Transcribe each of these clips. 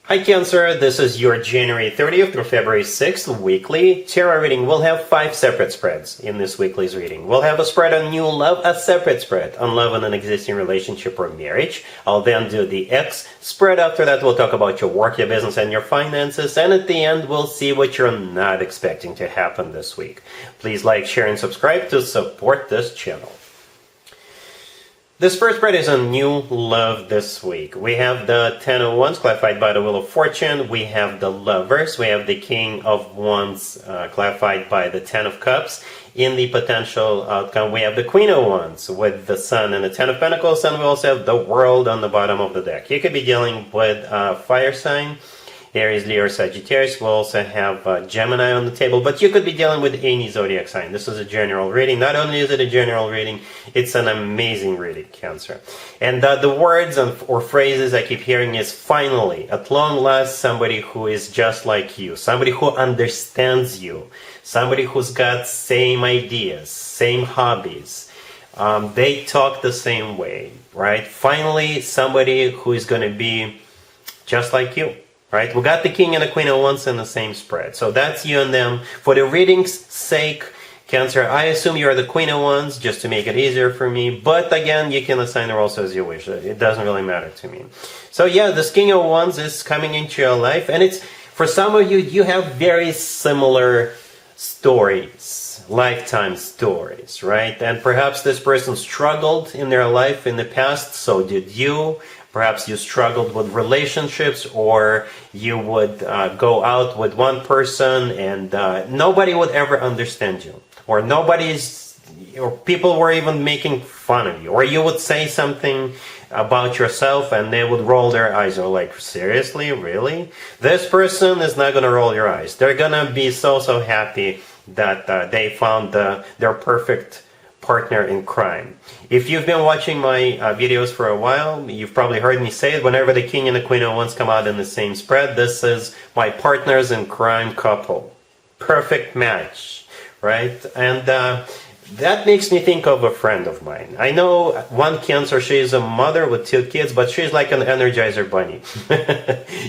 Hi Cancer, this is your January 30th through February 6th weekly tarot reading. We'll have 5 separate spreads in this weekly's reading. We'll have a spread on new love, a separate spread on love in an existing relationship or marriage. I'll then do the X spread. After that, we'll talk about your work, your business, and your finances. And at the end, we'll see what you're not expecting to happen this week. Please like, share, and subscribe to support this channel. This first spread is on new love this week. We have the Ten of Wands clarified by the Wheel of Fortune. We have the Lovers. We have the King of Wands clarified by the Ten of Cups. In the potential outcome, we have the Queen of Wands with the Sun and the Ten of Pentacles. And we also have the World on the bottom of the deck. You could be dealing with fire sign. Aries, Leo, Sagittarius. We'll also have Gemini on the table, but you could be dealing with any zodiac sign. This is a general reading. Not only is it a general reading, it's an amazing reading, Cancer. And the words or phrases I keep hearing is finally, at long last, somebody who is just like you, somebody who understands you, somebody who's got same ideas, same hobbies. They talk the same way, right? Finally, somebody who is going to be just like you. Right, we got the King and the Queen of Wands in the same spread. So that's you and them. For the reading's sake, Cancer, I assume you're the Queen of Wands, just to make it easier for me. But again, you can assign the roles as you wish. It doesn't really matter to me. So yeah, this King of Wands is coming into your life. And it's, for some of you, you have very similar stories, lifetime stories, right? And perhaps this person struggled in their life in the past, so did you. Perhaps you struggled with relationships, or you would go out with one person and nobody would ever understand you, or people were even making fun of you, or you would say something about yourself and they would roll their eyes. Or like, seriously, really? This person is not going to roll your eyes. They're going to be so happy that they found their perfect partner in crime. If you've been watching my videos for a while, you've probably heard me say it. Whenever the King and the Queen of Wands come out in the same spread, this is my partners in crime couple. Perfect match, right? And that makes me think of a friend of mine. I know one Cancer, she's a mother with 2 kids, but she's like an Energizer bunny.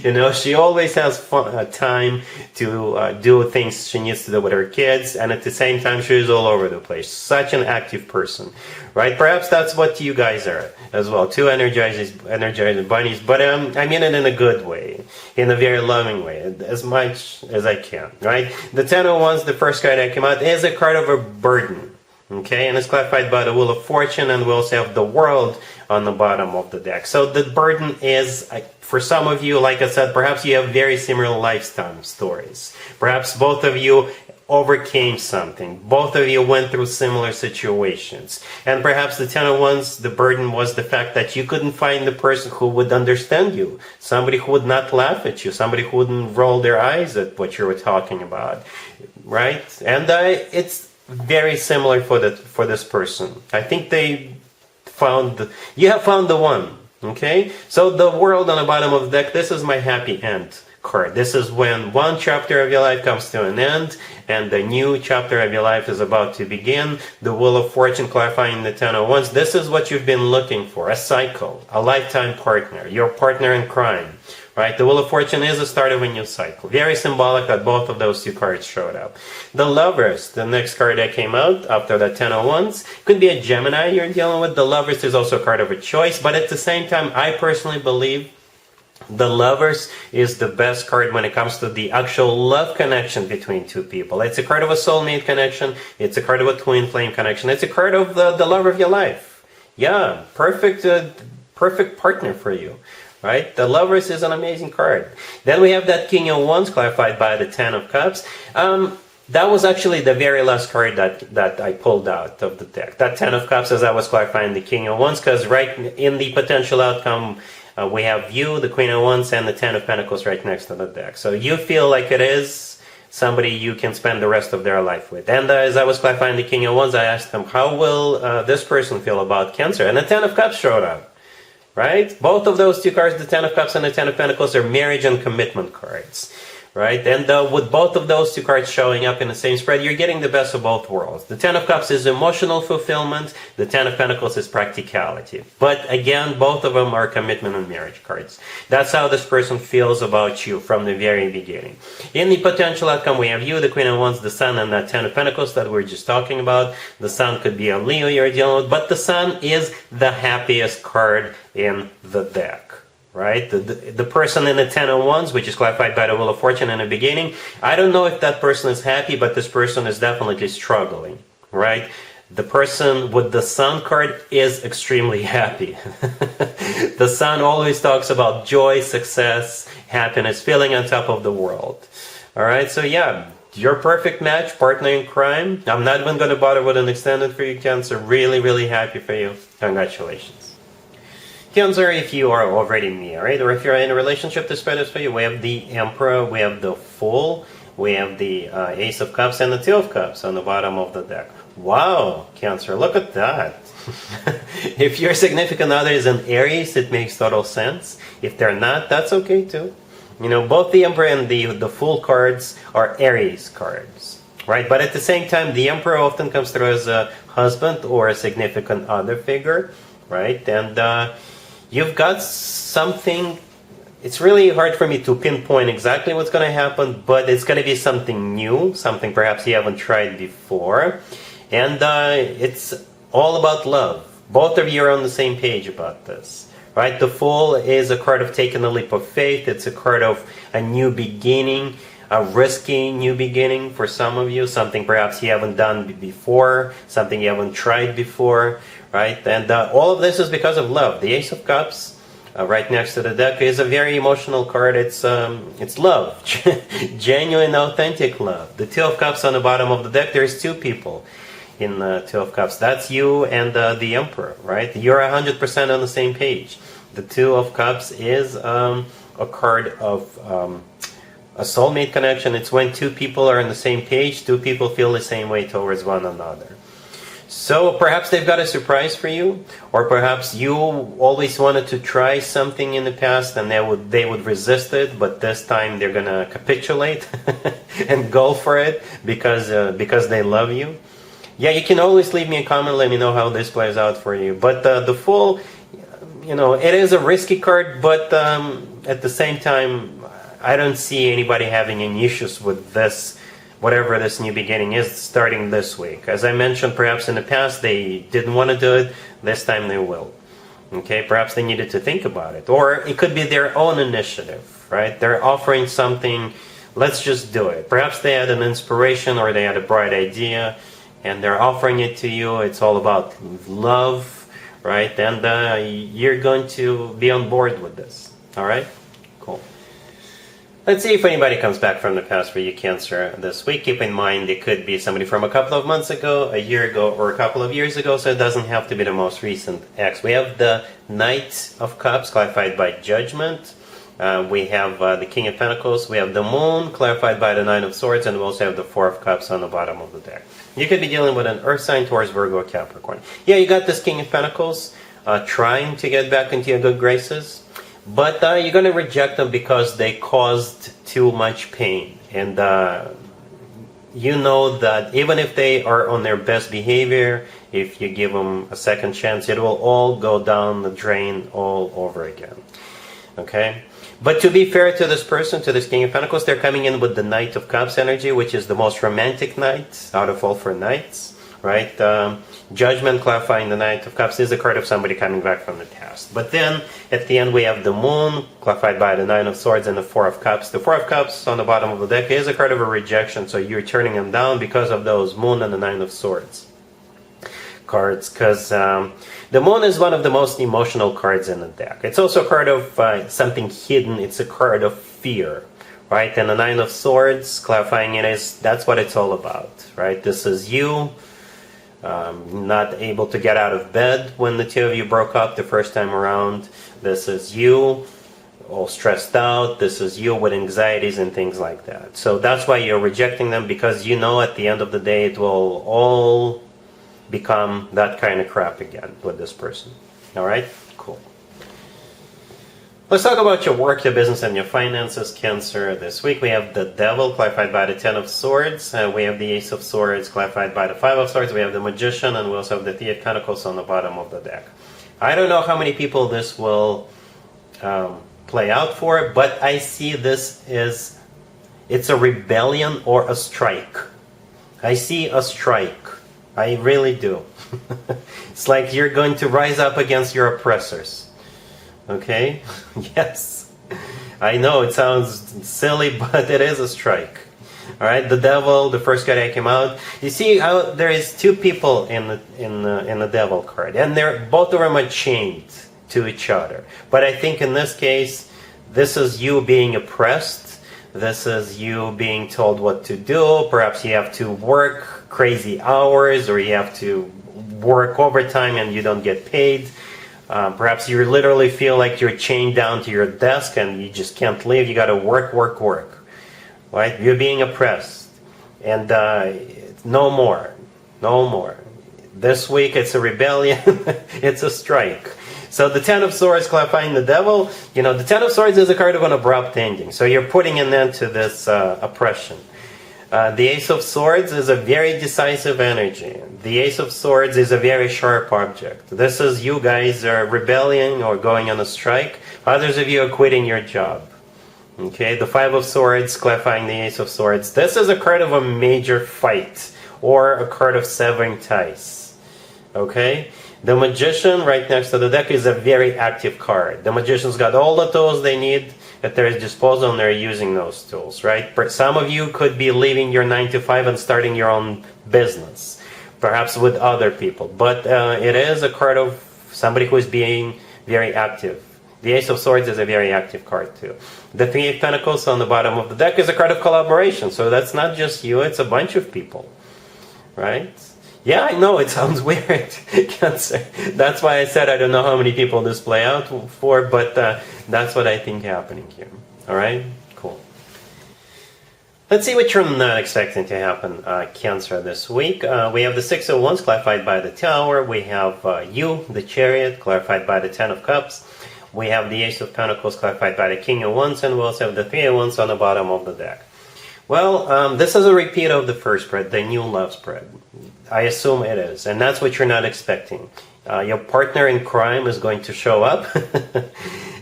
You know, she always has time to do things she needs to do with her kids, and at the same time, she's all over the place. Such an active person, right? Perhaps that's what you guys are as well, 2 Energizer bunnies, but I mean it in a good way, in a very loving way, as much as I can, right? The Ten of Wands, the first card that came out, is a card of a burden. Okay, and it's clarified by the Wheel of Fortune, and we also have the World on the bottom of the deck. So the burden is, for some of you, like I said, perhaps you have very similar lifetime stories. Perhaps both of you overcame something. Both of you went through similar situations. And perhaps the Ten of Wands, the burden was the fact that you couldn't find the person who would understand you. Somebody who would not laugh at you. Somebody who wouldn't roll their eyes at what you were talking about. Right? And it's very similar for this person. I think you have found the one. Okay, so the World on the bottom of the deck, this is my happy end card. This is when one chapter of your life comes to an end and the new chapter of your life is about to begin. The Wheel of Fortune clarifying the Ten of Wands. This is what you've been looking for: a cycle, a lifetime partner, your partner in crime. Right, the Wheel of Fortune is the start of a new cycle. Very symbolic that both of those 2 cards showed up. The Lovers, the next card that came out after the Ten of Wands, could be a Gemini you're dealing with. The Lovers is also a card of a choice, but at the same time, I personally believe the Lovers is the best card when it comes to the actual love connection between 2 people. It's a card of a soulmate connection. It's a card of a twin flame connection. It's a card of the love of your life. Yeah, perfect partner for you. Right? The Lovers is an amazing card. Then we have that King of Wands clarified by the Ten of Cups. That was actually the very last card that I pulled out of the deck. That Ten of Cups, as I was clarifying the King of Wands, because right in the potential outcome, we have you, the Queen of Wands, and the Ten of Pentacles right next to the deck. So you feel like it is somebody you can spend the rest of their life with. And as I was clarifying the King of Wands, I asked them, how will this person feel about Cancer? And the Ten of Cups showed up. Right? Both of those 2 cards, the Ten of Cups and the Ten of Pentacles, are marriage and commitment cards. right? And with both of those two cards showing up in the same spread, you're getting the best of both worlds. The Ten of Cups is emotional fulfillment. The Ten of Pentacles is practicality. But again, both of them are commitment and marriage cards. That's how this person feels about you from the very beginning. In the potential outcome, we have you, the Queen of Wands, the Sun, and that Ten of Pentacles that we're just talking about. The Sun could be a Leo you're dealing with, but the Sun is the happiest card in the deck. Right? The person in the Ten of Wands, which is clarified by the Wheel of Fortune in the beginning, I don't know if that person is happy, but this person is definitely struggling, right? The person with the Sun card is extremely happy. The Sun always talks about joy, success, happiness, feeling on top of the world. All right, so yeah, your perfect match, partner in crime. I'm not even going to bother with an extended for you, Cancer. Really, really happy for you. Congratulations. Cancer, if you are already married or if you're in a relationship, this spread is for you. We have the Emperor, we have the Fool, we have the Ace of Cups and the Two of Cups on the bottom of the deck. Wow, Cancer, look at that. If your significant other is an Aries, it makes total sense. If they're not, that's okay too. You know, both the Emperor and the Fool cards are Aries cards, right? But at the same time, the Emperor often comes through as a husband or a significant other figure, right? And you've got something. It's really hard for me to pinpoint exactly what's going to happen, but it's going to be something new, something perhaps you haven't tried before. And it's all about love. Both of you are on the same page about this, right? The Fool is a card of taking a leap of faith. It's a card of a new beginning, a risky new beginning for some of you, something perhaps you haven't done before, something you haven't tried before, right? And all of this is because of love. The Ace of Cups, right next to the deck, is a very emotional card. It's love, genuine, authentic love. The Two of Cups on the bottom of the deck, there's two people in the Two of Cups. That's you and the Emperor, right? You're 100% on the same page. The Two of Cups is a card of a soulmate connection. It's when two people are on the same page, two people feel the same way towards one another. So perhaps they've got a surprise for you, or perhaps you always wanted to try something in the past and they would resist it, but this time they're gonna capitulate and go for it because they love you. Yeah, you can always leave me a comment, let me know how this plays out for you. But the Fool, you know, it is a risky card, but at the same time, I don't see anybody having any issues with this, whatever this new beginning is, starting this week. As I mentioned, perhaps in the past they didn't want to do it, this time they will. Okay, perhaps they needed to think about it. Or it could be their own initiative, right? They're offering something, let's just do it. Perhaps they had an inspiration or they had a bright idea and they're offering it to you. It's all about love, right? And you're going to be on board with this, all right? Cool. Let's see if anybody comes back from the past for you, Cancer, this week. Keep in mind, it could be somebody from a couple of months ago, a year ago, or a couple of years ago, so it doesn't have to be the most recent ex. We have the Knight of Cups, clarified by Judgment. We have the King of Pentacles. We have the Moon, clarified by the Nine of Swords, and we also have the Four of Cups on the bottom of the deck. You could be dealing with an Earth sign, Taurus, Virgo, or Capricorn. Yeah, you got this King of Pentacles trying to get back into your good graces. But you're going to reject them because they caused too much pain. And you know that even if they are on their best behavior, if you give them a second chance, it will all go down the drain all over again. Okay? But to be fair to this person, to this King of Pentacles, they're coming in with the Knight of Cups energy, which is the most romantic knight out of all four knights. Right? Judgment, clarifying the Knight of Cups, is a card of somebody coming back from the past. But then, at the end, we have the Moon, clarified by the Nine of Swords, and the Four of Cups. The Four of Cups on the bottom of the deck is a card of a rejection, so you're turning them down because of those Moon and the Nine of Swords cards, because the Moon is one of the most emotional cards in the deck. It's also a card of something hidden. It's a card of fear. Right? And the Nine of Swords, clarifying it, is that's what it's all about. Right? This is you. Not able to get out of bed when the two of you broke up the first time around. This is you all stressed out. This is you with anxieties and things like that. So that's why you're rejecting them, because you know at the end of the day it will all become that kind of crap again with this person. Alright? Cool. Let's talk about your work, your business, and your finances, Cancer. This week we have the Devil, clarified by the Ten of Swords. We have the Ace of Swords, clarified by the Five of Swords. We have the Magician, and we also have the Three of Pentacles on the bottom of the deck. I don't know how many people this will play out for, but I see this as it's a rebellion or a strike. I see a strike. I really do. It's like you're going to rise up against your oppressors. Okay? Yes. I know it sounds silly, but it is a strike. Alright, the Devil, the first card that came out. You see how there is two people in the Devil card, and they're both of them are chained to each other. But I think in this case, this is you being oppressed. This is you being told what to do. Perhaps you have to work crazy hours, or you have to work overtime and you don't get paid. Perhaps you literally feel like you're chained down to your desk and you just can't leave. You got to work. Right? You're being oppressed. And no more. This week it's a rebellion. It's a strike. So the Ten of Swords clarifying the Devil. You know, the Ten of Swords is a card of an abrupt ending. So you're putting an end to this oppression. The Ace of Swords is a very decisive energy. The Ace of Swords is a very sharp object. This is you guys are rebelling or going on a strike. Others of you are quitting your job. Okay, the Five of Swords clarifying the Ace of Swords. This is a card of a major fight or a card of severing ties. Okay, the Magician right next to the deck is a very active card. The Magician's got all the tools they need at their disposal, and they're using those tools, right? Some of you could be leaving your 9-to-5 and starting your own business, perhaps with other people. But it is a card of somebody who is being very active. The Ace of Swords is a very active card too. The Three of Pentacles on the bottom of the deck is a card of collaboration. So that's not just you, it's a bunch of people, right? Yeah, I know, it sounds weird, Cancer. That's why I said I don't know how many people this play out for, but that's what I think happening here. All right? Cool. Let's see what you're not expecting to happen, Cancer, this week. We have the Six of Wands clarified by the Tower. We have you, the Chariot, clarified by the Ten of Cups. We have the Ace of Pentacles clarified by the King of Wands, and we also have the Three of Wands on the bottom of the deck. Well, this is a repeat of the first spread, the new love spread. I assume it is, and that's what you're not expecting. Your partner in crime is going to show up,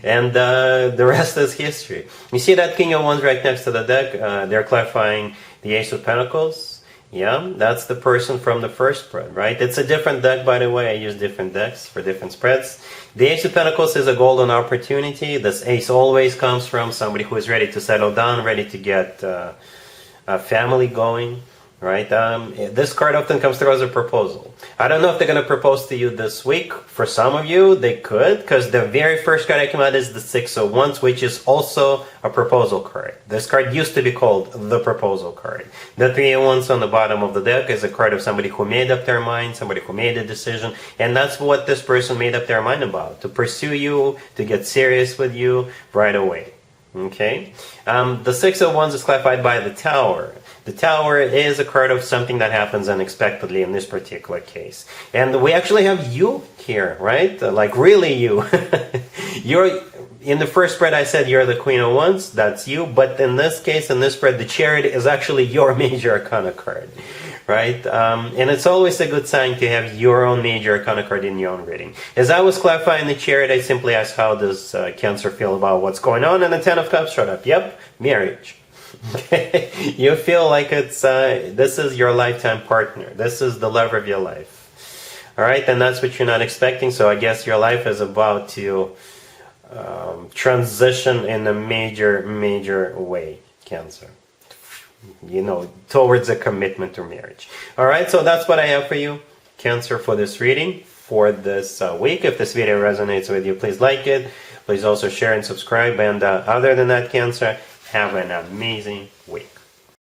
and the rest is history. You see that King of Wands right next to the deck? They're clarifying the Ace of Pentacles. Yeah, that's the person from the first spread, right? It's a different deck, by the way. I use different decks for different spreads. The Ace of Pentacles is a golden opportunity. This ace always comes from somebody who is ready to settle down, ready to get a family going, right? This card often comes through as a proposal. I don't know if they're going to propose to you this week. For some of you, they could, because the very first card that came out is the Six of Wands, which is also a proposal card. This card used to be called the proposal card. The Three of Wands on the bottom of the deck is a card of somebody who made up their mind, somebody who made a decision, and that's what this person made up their mind about, to pursue you, to get serious with you right away. Okay? The Six of Wands is clarified by the Tower. The Tower is a card of something that happens unexpectedly in this particular case. And we actually have you here, right? Like really you. You're in the first spread I said you're the Queen of Wands, that's you, but in this case, in this spread, the Chariot is actually your major arcana card, right? And it's always a good sign to have your own major arcana card in your own reading. As I was clarifying the Chariot, I simply asked how does Cancer feel about what's going on, and the Ten of Cups showed up. Yep, marriage. Okay, you feel like it's this is your lifetime partner. This is the love of your life. All right, and that's what you're not expecting. So I guess your life is about to transition in a major way, Cancer. You know, towards a commitment to marriage. All right, so that's what I have for you, Cancer, for this reading for this week. If this video resonates with you, please like it. Please also share and subscribe. And other than that, Cancer, have an amazing week.